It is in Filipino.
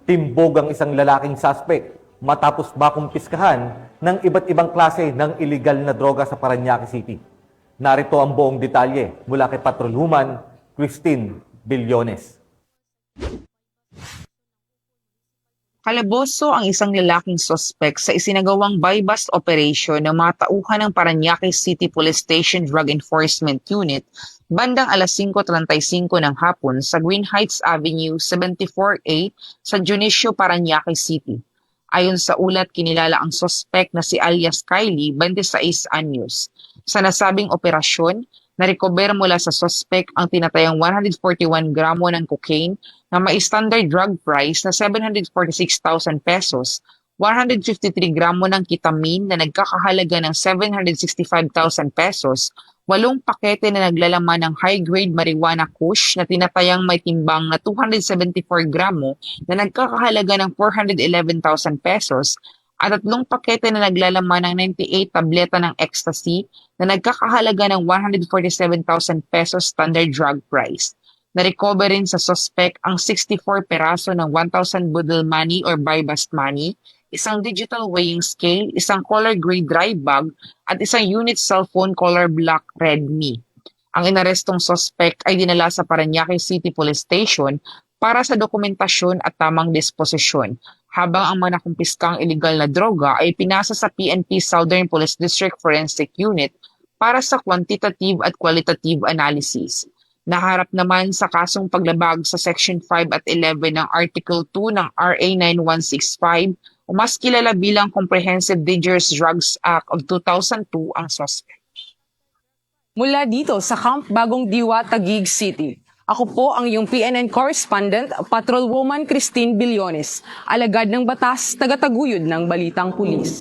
Timbog ang isang lalaking suspect matapos makumpiskahan ng iba't ibang klase ng illegal na droga sa Parañaque City. Narito ang buong detalye mula kay Patrolwoman Christine Billones. Kalaboso ang isang lalaking sospek sa isinagawang buy-bust operation ng mga tauhan ng Parañaque City Police Station Drug Enforcement Unit bandang alas 5:35 ng hapon sa Green Heights Avenue 74A sa Dionisio, Parañaque City. Ayon sa ulat, kinilala ang sospek na si alias Kylie, 26 anyos. Sa nasabing operasyon, narecover mula sa sospek ang tinatayang 141 gramo ng cocaine na may standard drug price na 746,000 pesos, 153 gramo ng ketamine na nagkakahalaga ng 765,000 pesos, 8 pakete na naglalaman ng high-grade marijuana kush na tinatayang may timbang na 274 gramo na nagkakahalaga ng 411,000 pesos, at 3 pakete na naglalaman ng 98 tableta ng ecstasy na nagkakahalaga ng 147,000 pesos standard drug price. Na-recover rin sa suspect ang 64 peraso ng 1,000 budel money or buy-bust money, isang digital weighing scale, isang color gray dry bag, at isang unit cellphone color black Redmi. Ang inarestong suspect ay dinala sa Parañaque City Police Station para sa dokumentasyon at tamang disposisyon, habang ang mga nakumpiskang illegal na droga ay pinasa sa PNP Southern Police District Forensic Unit para sa quantitative at qualitative analysis. Naharap naman sa kasong paglabag sa Section 5 at 11 ng Article 2 ng RA 9165 o mas kilala bilang Comprehensive Dangerous Drugs Act of 2002 ang suspect. Mula dito sa Camp Bagong Diwa, Taguig City, ako po ang iyong PNN correspondent, Patrolwoman Christine Billones, alagad ng batas, tagataguyod ng Balitang Pulis.